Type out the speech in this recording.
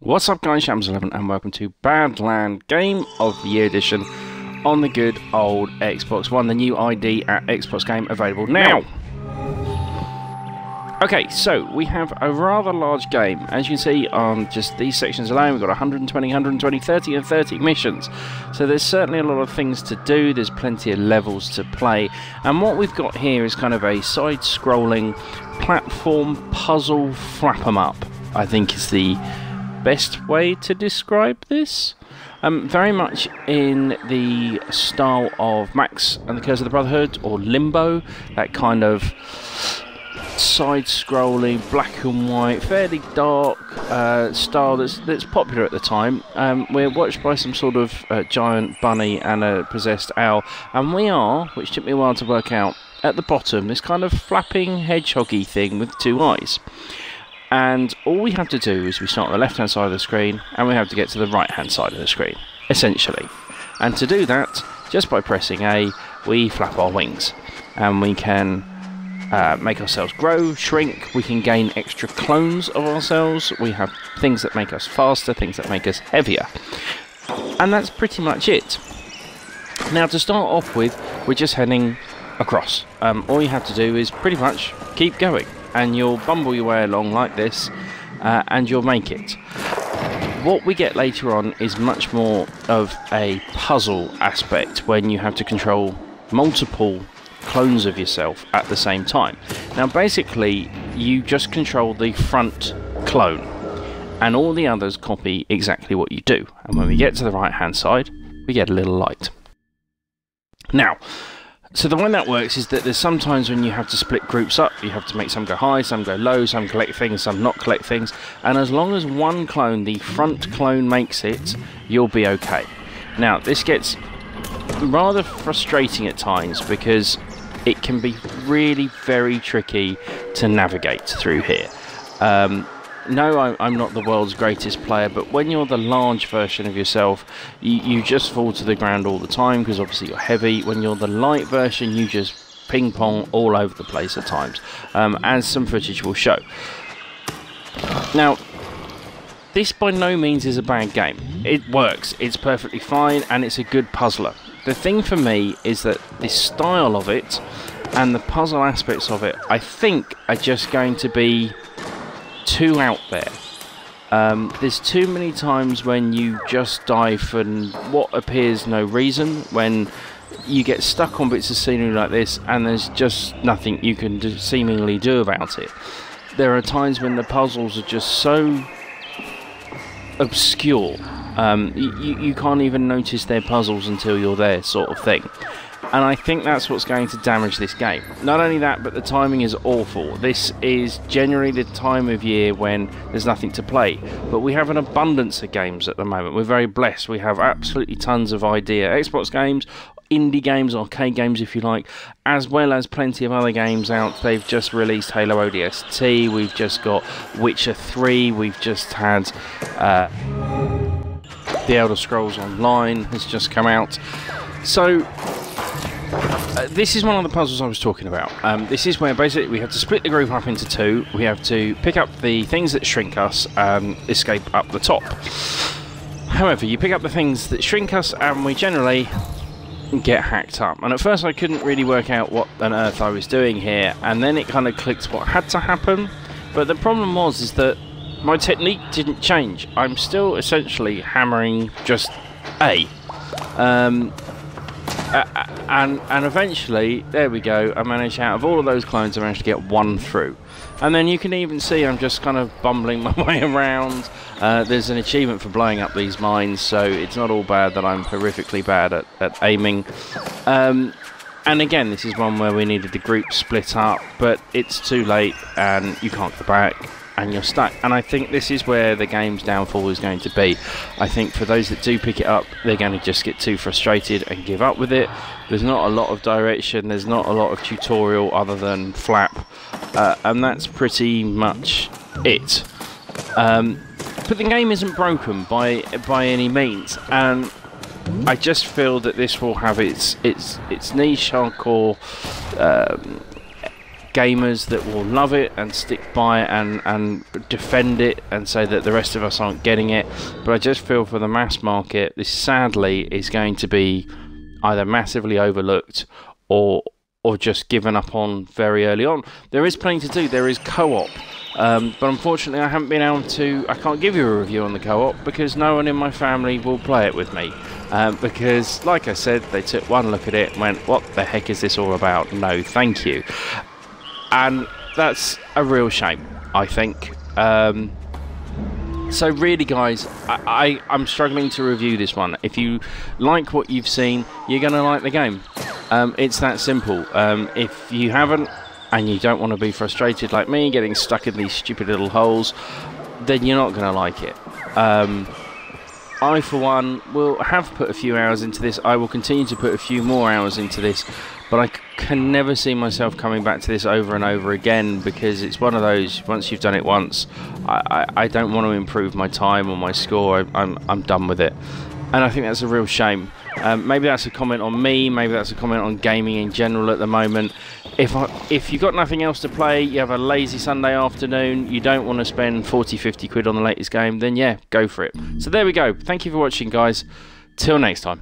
What's up guys, Shams11 and welcome to Badland Game of the Year Edition on the good old Xbox One. The new ID at Xbox Game available now. Okay, so we have a rather large game. As you can see on just these sections alone, we've got 120, 120, 30 and 30 missions. So there's certainly a lot of things to do, there's plenty of levels to play. And what we've got here is kind of a side-scrolling platform puzzle flap 'em up, I think is the best way to describe this. Very much in the style of Max and the Curse of the Brotherhood or Limbo, that kind of side-scrolling, black and white, fairly dark style that's popular at the time. We're watched by some sort of giant bunny and a possessed owl, and we are, which took me a while to work out, at the bottom, this kind of flapping hedgehoggy thing with two eyes. And all we have to do is we start on the left hand side of the screen and we have to get to the right hand side of the screen, essentially. And to do that, just by pressing A, we flap our wings and we can make ourselves grow, shrink, we can gain extra clones of ourselves, we have things that make us faster, things that make us heavier. And that's pretty much it. Now to start off with, we're just heading across. All you have to do is pretty much keep going. And you'll bumble your way along like this, and you'll make it. What we get later on is much more of a puzzle aspect when you have to control multiple clones of yourself at the same time. Now basically, you just control the front clone, and all the others copy exactly what you do. And when we get to the right hand side, we get a little light. Now, so the way that works is that there's sometimes when you have to split groups up, you have to make some go high, some go low, some collect things, some not collect things, and as long as one clone, the front clone, makes it, you'll be okay. Now this gets rather frustrating at times because it can be really very tricky to navigate through here. No, I'm not the world's greatest player, but when you're the large version of yourself, you just fall to the ground all the time because obviously you're heavy. When you're the light version, you just ping pong all over the place at times, as some footage will show. Now, this by no means is a bad game. It works, it's perfectly fine, and it's a good puzzler. The thing for me is that the style of it and the puzzle aspects of it, I think, are just going to be too out there. There's too many times when you just die for what appears no reason, when you get stuck on bits of scenery like this and there's just nothing you can seemingly do about it. There are times when the puzzles are just so obscure, you can't even notice they're puzzles until you're there, sort of thing. And I think that's what's going to damage this game. Not only that, but the timing is awful. This is generally the time of year when there's nothing to play. But we have an abundance of games at the moment. We're very blessed. We have absolutely tons of idea. Xbox games, indie games, arcade games if you like, as well as plenty of other games out. They've just released Halo ODST. We've just got Witcher 3. We've just had The Elder Scrolls Online has just come out. So this is one of the puzzles I was talking about. This is where basically we have to split the group up into two. We have to pick up the things that shrink us and escape up the top. However, you pick up the things that shrink us and we generally get hacked up. And at first I couldn't really work out what on earth I was doing here, and then it kind of clicked what had to happen. But the problem is that my technique didn't change. I'm still essentially hammering just A. And eventually, there we go, I managed, out of all of those clones, I managed to get one through. And then you can even see I'm just kind of bumbling my way around. There's an achievement for blowing up these mines, so it's not all bad that I'm horrifically bad at aiming. And again, this is one where we needed the group split up, but it's too late and you can't go back and you're stuck. And I think this is where the game's downfall is going to be. I think for those that do pick it up, they're going to just get too frustrated and give up with it. There's not a lot of direction, there's not a lot of tutorial other than flap, and that's pretty much it. But the game isn't broken by any means, and I just feel that this will have its niche hardcore gamers that will love it and stick by it and defend it and say that the rest of us aren't getting it. But I just feel for the mass market, this sadly is going to be either massively overlooked or just given up on very early on. There is plenty to do. There is co-op. But unfortunately I haven't been able to, I can't give you a review on the co-op because no one in my family will play it with me. Because, like I said, they took one look at it and went, what the heck is this all about? No, thank you. And that's a real shame, I think. So really, guys, I'm struggling to review this one. If you like what you've seen, you're going to like the game. It's that simple. If you haven't, and you don't want to be frustrated like me, getting stuck in these stupid little holes, then you're not going to like it. I, for one, will have put a few hours into this. I will continue to put a few more hours into this, but I can never see myself coming back to this over and over again, because it's one of those, once you've done it once, I don't want to improve my time or my score. I'm done with it. And I think that's a real shame. Maybe that's a comment on me, maybe that's a comment on gaming in general at the moment. If you've got nothing else to play, you have a lazy Sunday afternoon, you don't want to spend 40-50 quid on the latest game, then yeah, go for it. So there we go. Thank you for watching, guys. Till next time.